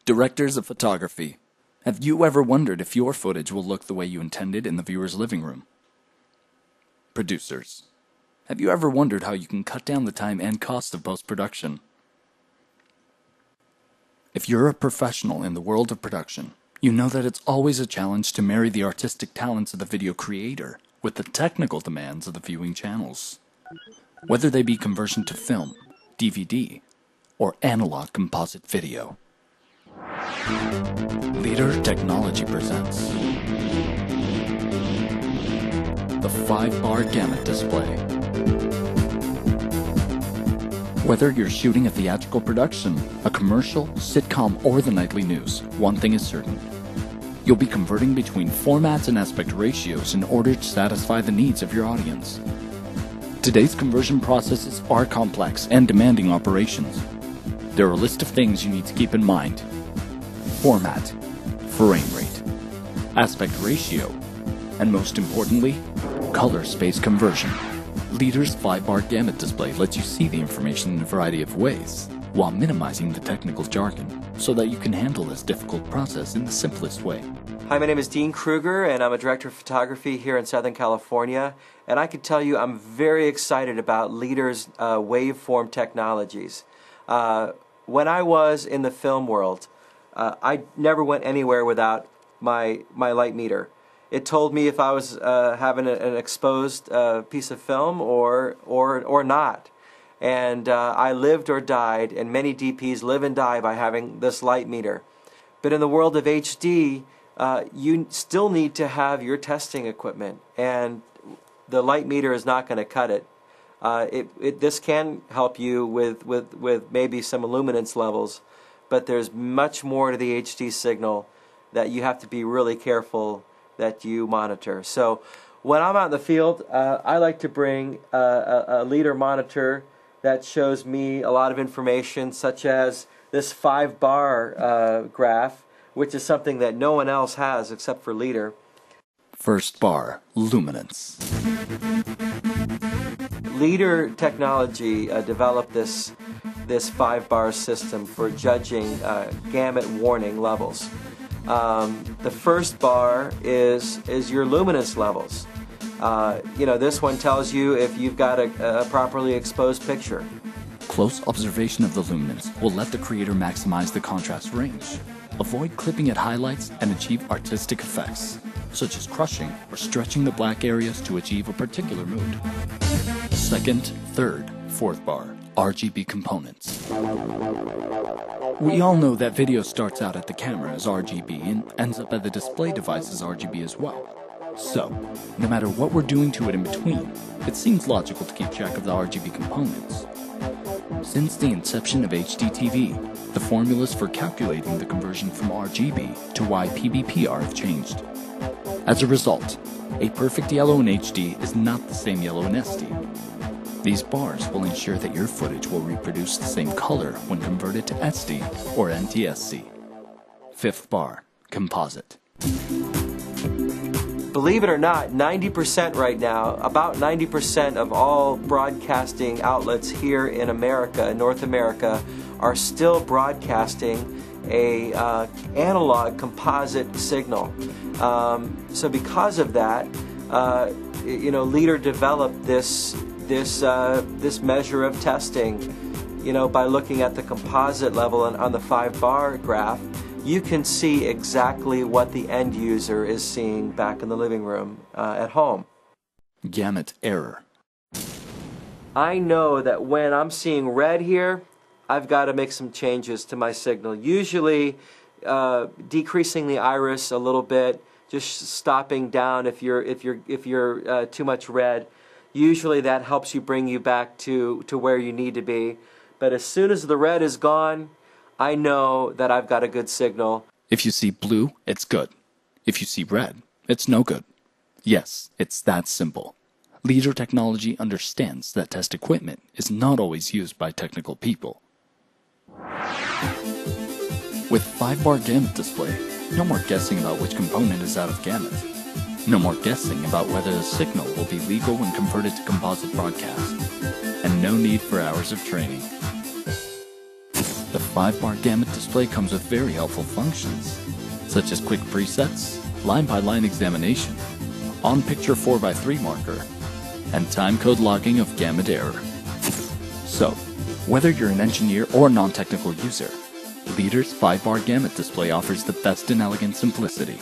Directors of photography, have you ever wondered if your footage will look the way you intended in the viewer's living room? Producers, have you ever wondered how you can cut down the time and cost of post-production? If you're a professional in the world of production, you know that it's always a challenge to marry the artistic talents of the video creator with the technical demands of the viewing channels. Whether they be conversion to film, DVD, or analog composite video. Leader Technology presents the 5-bar Gamut Display. Whether you're shooting a theatrical production, a commercial, sitcom, or the nightly news, one thing is certain. You'll be converting between formats and aspect ratios in order to satisfy the needs of your audience. Today's conversion processes are complex and demanding operations. There are a list of things you need to keep in mind. Format, frame rate, aspect ratio, and most importantly, color space conversion. Leader's 5-bar Gamut Display lets you see the information in a variety of ways, while minimizing the technical jargon, so that you can handle this difficult process in the simplest way. Hi, my name is Dean Kruger, and I'm a director of photography here in Southern California. And I can tell you I'm very excited about Leader's waveform technologies. When I was in the film world, I never went anywhere without my light meter. It told me if I was having an exposed piece of film or not. And I lived or died, and many DPs live and die by having this light meter. But in the world of HD, you still need to have your testing equipment, and the light meter is not going to cut it. This can help you with maybe some luminance levels, but there's much more to the HD signal that you have to be really careful that you monitor. So when I'm out in the field, I like to bring a Leader monitor that shows me a lot of information, such as this 5-bar graph, which is something that no one else has except for Leader. First bar, luminance. Leader Technology developed this 5-bar system for judging gamut warning levels. The first bar is your luminance levels. This one tells you if you've got a properly exposed picture. Close observation of the luminance will let the creator maximize the contrast range. Avoid clipping at highlights and achieve artistic effects, such as crushing or stretching the black areas to achieve a particular mood. Second, third, fourth bar, RGB components. We all know that video starts out at the camera as RGB and ends up at the display device as RGB as well. So, no matter what we're doing to it in between, it seems logical to keep track of the RGB components. Since the inception of HDTV, the formulas for calculating the conversion from RGB to YPBPR have changed. As a result, a perfect yellow in HD is not the same yellow in SD. These bars will ensure that your footage will reproduce the same color when converted to SD or NTSC. Fifth bar, composite. Believe it or not, 90% right now, about 90% of all broadcasting outlets here in America, North America, are still broadcasting a analog composite signal. So because of that, Leader developed this measure of testing. By looking at the composite level on the 5-bar graph, you can see exactly what the end user is seeing back in the living room at home. Gamut error. I know that when I'm seeing red here, I've got to make some changes to my signal. Usually decreasing the iris a little bit, just stopping down if you're too much red. Usually that helps you bring you back to where you need to be. But as soon as the red is gone, I know that I've got a good signal. If you see blue, it's good. If you see red, it's no good. Yes, it's that simple. Leader Technology understands that test equipment is not always used by technical people. With 5-bar Gamut Display, no more guessing about which component is out of gamut. No more guessing about whether the signal will be legal when converted to composite broadcast. And no need for hours of training. The 5-bar Gamut Display comes with very helpful functions, such as quick presets, line-by-line examination, on-picture 4x3 marker, and timecode logging of gamut error. So, whether you're an engineer or non-technical user, Leader's 5-bar Gamut Display offers the best in elegant simplicity.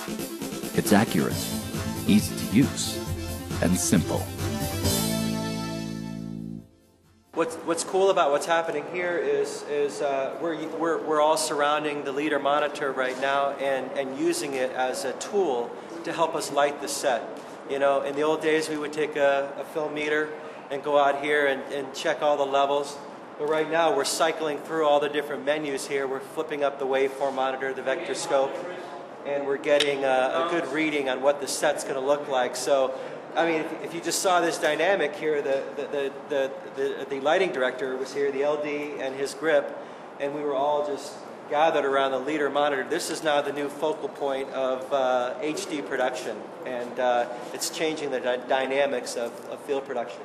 It's accurate, easy to use, and simple. What's cool about what's happening here is we're all surrounding the Leader monitor right now and using it as a tool to help us light the set. You know, in the old days we would take a film meter and go out here and check all the levels. But right now we're cycling through all the different menus here. We're flipping up the waveform monitor, the vector scope, and we're getting a good reading on what the set's going to look like. So, I mean, if you just saw this dynamic here, the lighting director was here, the LD and his grip, and we were all just gathered around the Leader monitor. This is now the new focal point of HD production, and it's changing the dynamics of field production.